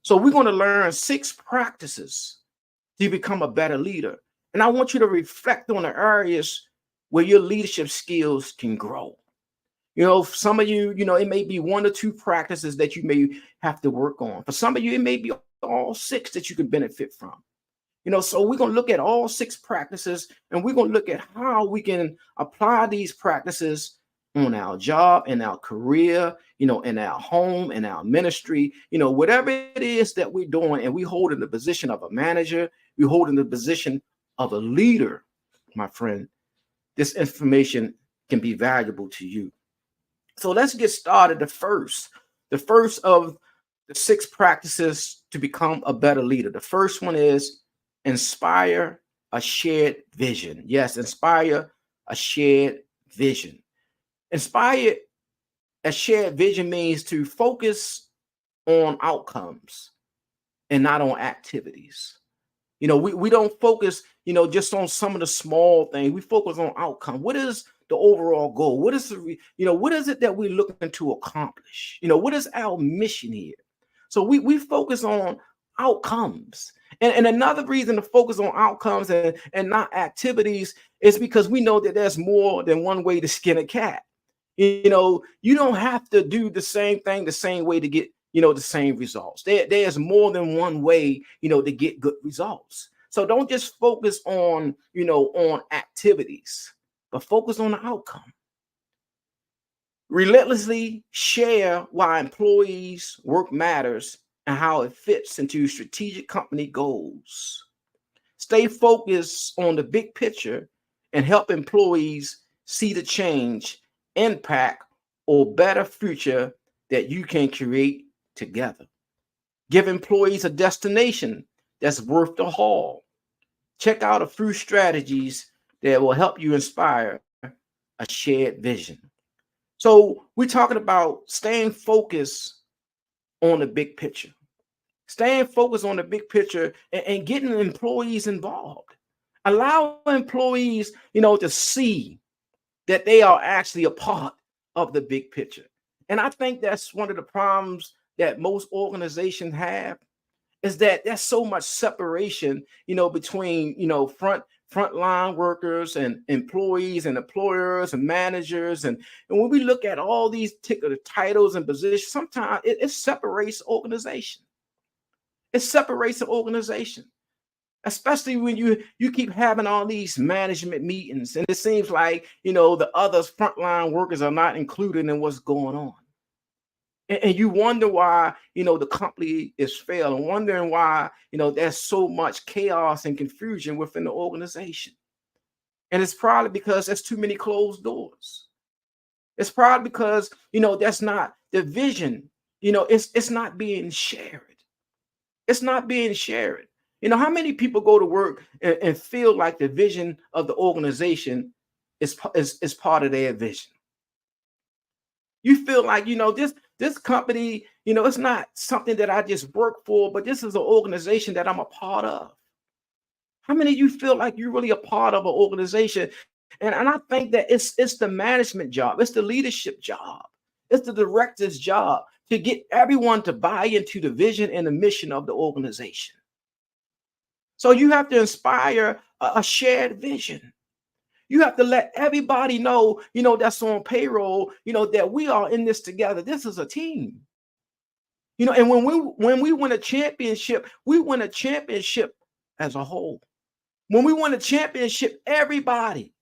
So we're going to learn 6 practices to become a better leader. And I want you to reflect on the areas where your leadership skills can grow. Some of you, it may be 1 or 2 practices that you may have to work on. For some of you, it may be all 6 that you can benefit from. So we're going to look at all 6 practices, and we're going to look at how we can apply these practices on our job, in our career, in our home, in our ministry, whatever it is that we're doing, and we hold in the position of a manager, we hold in the position of a leader, my friend, this information can be valuable to you. So let's get started. The first of the 6 practices to become a better leader. The first one is inspire a shared vision. Yes, inspire a shared vision. Inspire a shared vision means to focus on outcomes and not on activities. We don't focus, just on some of the small things. We focus on outcome. What is the overall goal? What is what is it that we're looking to accomplish? What is our mission here? So we focus on outcomes. And another reason to focus on outcomes and not activities is because we know that there's more than one way to skin a cat. You don't have to do the same thing the same way to get, the same results. There's more than one way, to get good results. So don't just focus on, on activities, but focus on the outcome. Relentlessly share why employees' work matters and how it fits into strategic company goals. Stay focused on the big picture and help employees see the change, impact, or better future that you can create together. Give employees a destination that's worth the haul. Check out a few strategies that will help you inspire a shared vision. So we're talking about staying focused on the big picture. Staying focused on the big picture and getting employees involved. Allow employees, to see that they are actually a part of the big picture. And I think that's one of the problems that most organizations have, is that there's so much separation, between, frontline workers and employees and employers and managers. And when we look at all these particular titles and positions, sometimes it separates organization. It separates the organization, especially when you keep having all these management meetings, and it seems like, the other frontline workers are not included in what's going on. And you wonder why, the company is failing, wondering why, there's so much chaos and confusion within the organization. And it's probably because there's too many closed doors. It's probably because, that's not the vision, it's not being shared. It's not being shared. How many people go to work and feel like the vision of the organization is part of their vision? You feel like, this company, it's not something that I just work for, but this is an organization that I'm a part of. How many of you feel like you're really a part of an organization? And I think that it's the management job, it's the leadership job, it's the director's job to get everyone to buy into the vision and the mission of the organization. So you have to inspire a shared vision. You have to let everybody know, that's on payroll, that we are in this together. This is a team. And when we win a championship, we win a championship as a whole. When we win a championship, everybody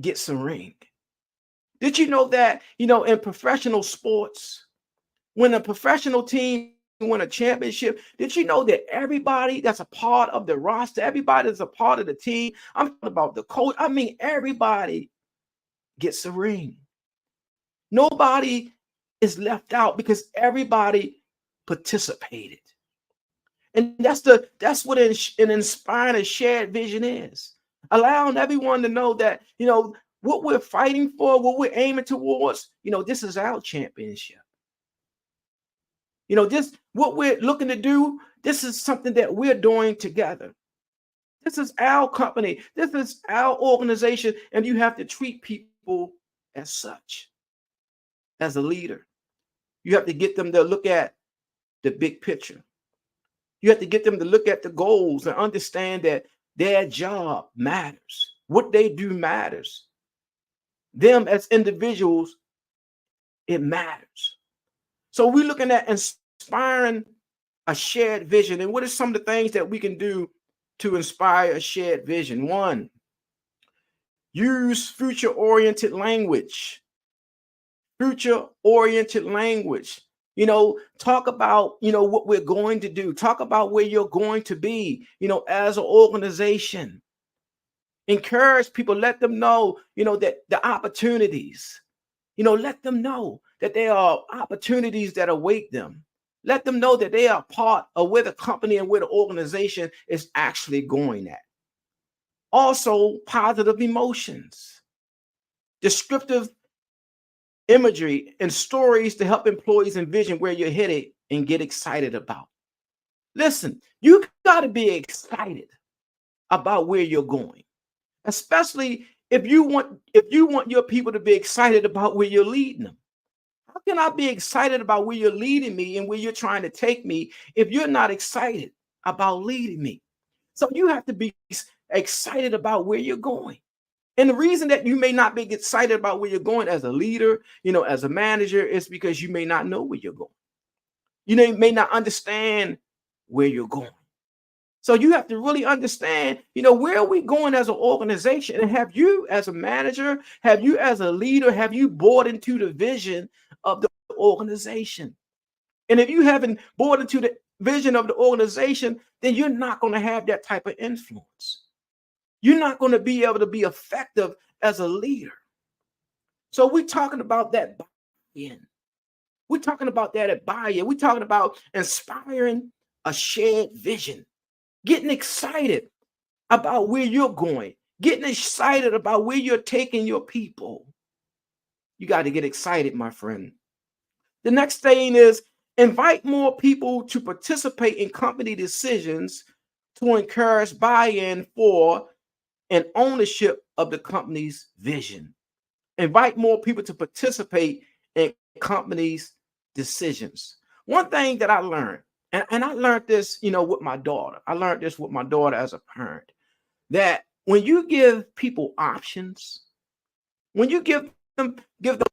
gets a ring. Did you know that, in professional sports, when a professional team win a championship, did you know that everybody that's a part of the roster, everybody that's a part of the team, I'm talking about the coach, everybody gets a ring. Nobody is left out because everybody participated. And that's what an inspiring and shared vision is. Allowing everyone to know that, what we're fighting for, what we're aiming towards, this is our championship. This, what we're looking to do, this is something that we're doing together. This is our company. This is our organization. And you have to treat people as such. As a leader, you have to get them to look at the big picture. You have to get them to look at the goals and understand that their job matters. What they do matters. Them as individuals, it matters. So we're looking at inspiring a shared vision. And what are some of the things that we can do to inspire a shared vision? One, use future-oriented language. Future-oriented language. Talk about, what we're going to do. Talk about where you're going to be, as an organization. Encourage people, let them know, that the opportunities, let them know that there are opportunities that await them. Let them know that they are part of where the company and where the organization is actually going at. Also, positive emotions, descriptive imagery, and stories to help employees envision where you're headed and get excited about. Listen, you got to be excited about where you're going, especially if you want your people to be excited about where you're leading them. How can I be excited about where you're leading me and where you're trying to take me if you're not excited about leading me? So you have to be excited about where you're going. And the reason that you may not be excited about where you're going as a leader, as a manager, is because you may not know where you're going. You may not understand where you're going. So you have to really understand, where are we going as an organization? And have you as a manager, have you as a leader, have you bought into the vision of the organization? And if you haven't bought into the vision of the organization, then you're not going to have that type of influence. You're not going to be able to be effective as a leader. So we're talking about that buy-in. We're talking about that at buy-in. We're talking about inspiring a shared vision, getting excited about where you're going, getting excited about where you're taking your people. You got to get excited, my friend. The next thing is invite more people to participate in company decisions to encourage buy-in for and ownership of the company's vision. Invite more people to participate in companies' decisions. One thing that I learned, and I learned this, with my daughter. I learned this with my daughter as a parent, that when you give people options, when you give them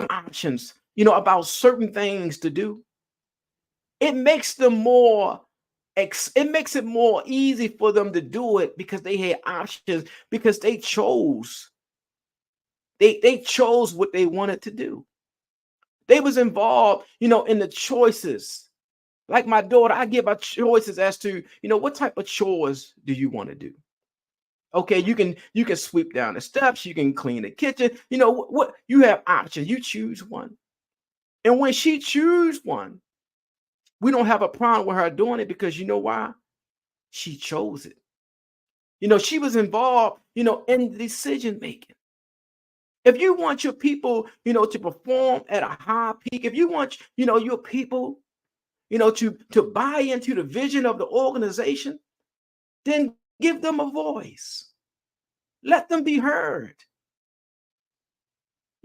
options, about certain things to do, it makes them it makes it more easy for them to do it because they had options, because they chose what they wanted to do. They was involved, in the choices. Like my daughter, I give her choices as to, what type of chores do you want to do? Okay, you can sweep down the steps, you can clean the kitchen, what you have options. You choose one. And when she choose one, we don't have a problem with her doing it because you know why? She chose it. She was involved, in decision making. If you want your people, to perform at a high peak, if you want, your people, to buy into the vision of the organization, then give them a voice. Let them be heard.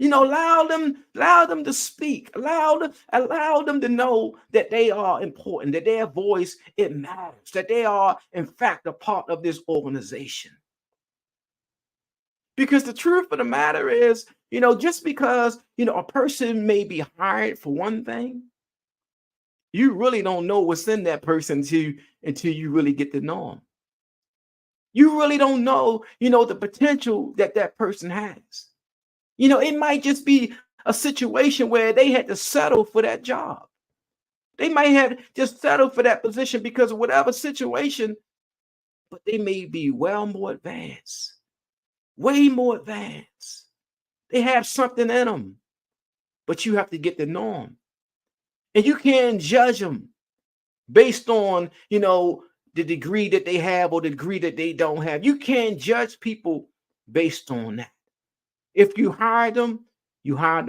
Allow them to speak. Allow them to know that they are important, that their voice, it matters, that they are, in fact, a part of this organization. Because the truth of the matter is, just because, a person may be hired for one thing, you really don't know what's in that person until you really get to know them. You really don't know, the potential that that person has. It might just be a situation where they had to settle for that job. They might have just settled for that position because of whatever situation, but they may be well more advanced, way more advanced. They have something in them, but you have to get to know them. And you can't judge them based on, the degree that they have or the degree that they don't have. You can't judge people based on that. If you hire them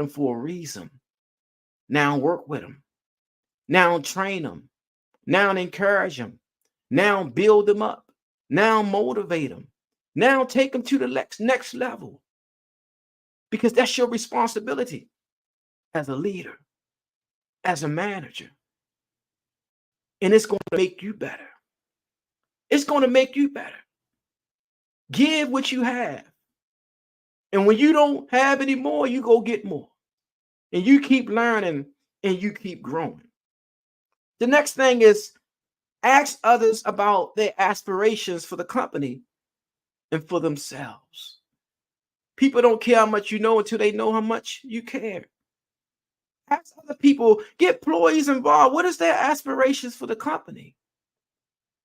for a reason. Now work with them. Now train them. Now encourage them. Now build them up. Now motivate them. Now take them to the next level. Because that's your responsibility as a leader, as a manager. And it's going to make you better. It's going to make you better. Give what you have. And when you don't have any more, you go get more. And you keep learning and you keep growing. The next thing is ask others about their aspirations for the company and for themselves. People don't care how much you know until they know how much you care. Ask other people, get employees involved. What is their aspirations for the company?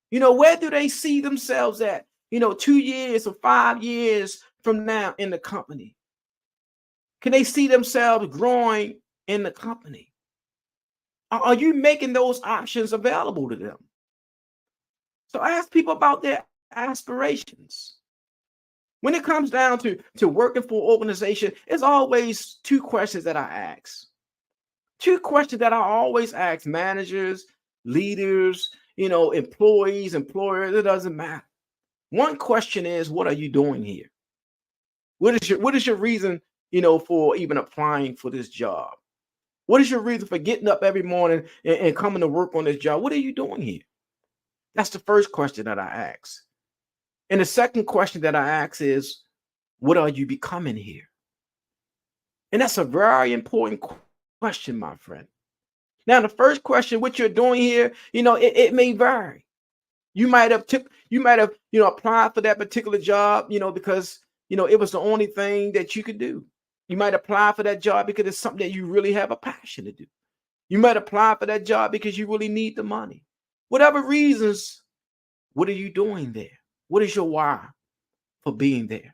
Where do they see themselves at, 2 years or 5 years from now in the company? Can they see themselves growing in the company? Are you making those options available to them? So ask people about their aspirations. When it comes down to working for an organization, it's always two questions that I ask. Two questions that I always ask managers, leaders, employees, employers, it doesn't matter. One question is, what are you doing here? What is your reason, for even applying for this job? What is your reason for getting up every morning and coming to work on this job? What are you doing here? That's the first question that I ask. And the second question that I ask is, what are you becoming here? And that's a very important question, my friend. Now, the first question, what you're doing here, it may vary. You might have applied for that particular job, because, it was the only thing that you could do. You might apply for that job because it's something that you really have a passion to do. You might apply for that job because you really need the money. Whatever reasons, what are you doing there? What is your why for being there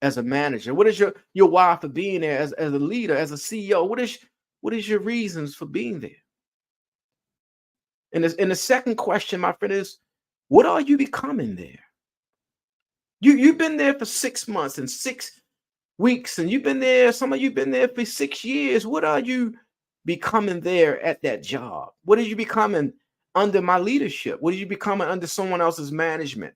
as a manager? What is your why for being there as a leader, as a CEO? What is your reasons for being there? And the second question, my friend, is what are you becoming there? You've been there for 6 months and 6 weeks, and some of you been there for 6 years. What are you becoming there at that job? What are you becoming under my leadership? What are you becoming under someone else's management?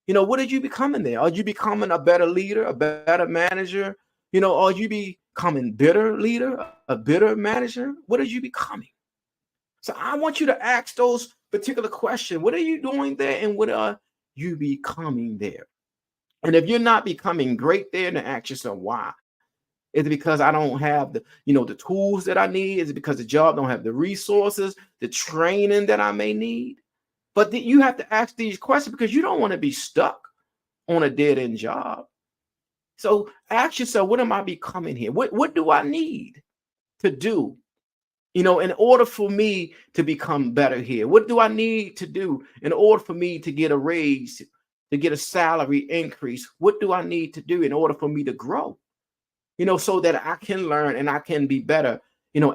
What are you becoming there? Are you becoming a better leader, a better manager? Are you becoming better leader, a better manager? What are you becoming? So I want you to ask those particular questions. What are you doing there, and what are you becoming there? And if you're not becoming great there, then ask yourself why. Is it because I don't have the tools that I need? Is it because the job don't have the resources, the training that I may need? But you have to ask these questions because you don't want to be stuck on a dead-end job. So ask yourself, what am I becoming here? What do I need to do, in order for me to become better here? What do I need to do in order for me to get a raise, to get a salary increase? What do I need to do in order for me to grow? So that I can learn and I can be better,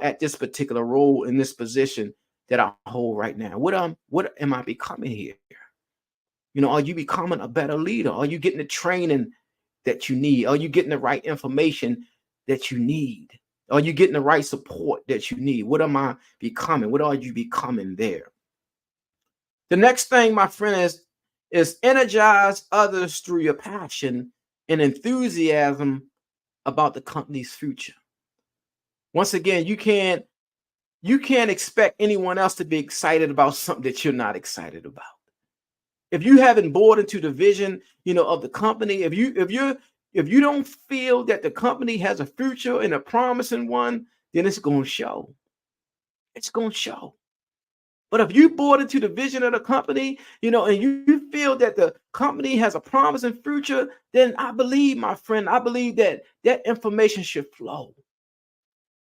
at this particular role in this position that I hold right now. What am I becoming here? Are you becoming a better leader? Are you getting the training that you need? Are you getting the right information that you need? Are you getting the right support that you need? What am I becoming? What are you becoming there? The next thing, my friend, is energize others through your passion and enthusiasm about the company's future. Once again, you can't expect anyone else to be excited about something that you're not excited about. If you haven't bought into the vision, of the company, if you don't feel that the company has a future and a promising one, then it's going to show. It's going to show. But if you bought into the vision of the company, and you feel that the company has a promising future, then I believe, my friend, that information should flow.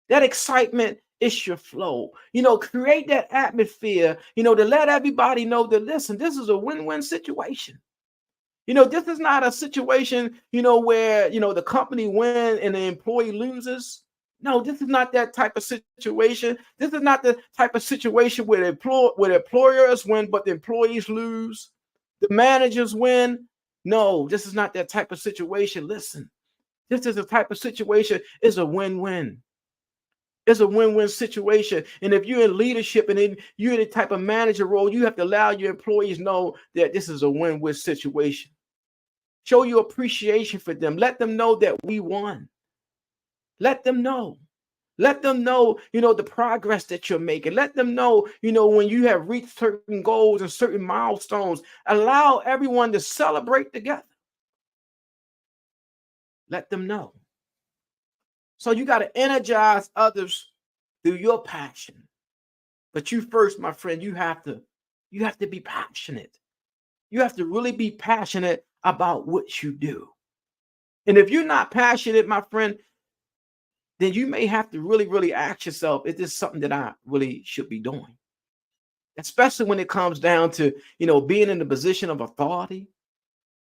That excitement, it should flow. Create that atmosphere, to let everybody know that, listen, this is a win-win situation. This is not a situation, where, the company wins and the employee loses. No, this is not that type of situation. This is not the type of situation where the employers win, but the employees lose. The managers win. No, this is not that type of situation. Listen, this is a type of situation. It's a win-win. It's a win-win situation. And if you're in leadership and then you're in the type of manager role, you have to allow your employees know that this is a win-win situation. Show your appreciation for them. Let them know that we won. Let them know. Let them know, the progress that you're making. Let them know, when you have reached certain goals and certain milestones. Allow everyone to celebrate together. Let them know. So you got to energize others through your passion. But you first, my friend, you have to be passionate. You have to really be passionate about what you do. And if you're not passionate, my friend, then you may have to really, really ask yourself, is this something that I really should be doing? Especially when it comes down to, being in the position of authority,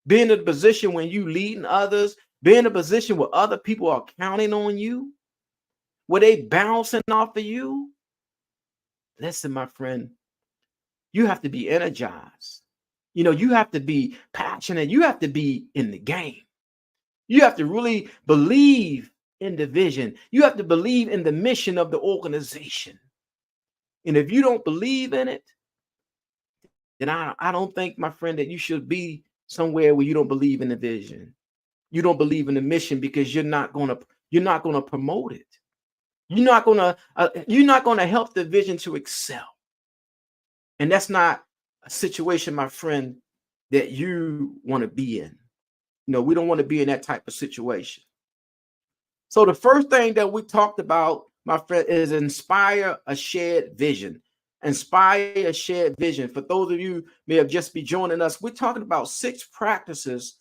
being in a position when you leading others, being in a position where other people are counting on you, where they bouncing off of you. Listen, my friend, you have to be energized. You have to be passionate. You have to be in the game. You have to really believe in the vision. You have to believe in the mission of the organization. And if you don't believe in it, then I don't think, my friend, that you should be somewhere where you don't believe in the vision. You don't believe in the mission because you're not going to promote it. You're not going to help the vision to excel. And that's not a situation, my friend, that you want to be in. We don't want to be in that type of situation. So the first thing that we talked about, my friend, is inspire a shared vision. Inspire a shared vision. For those of you may have just be joining us, we're talking about 6 practices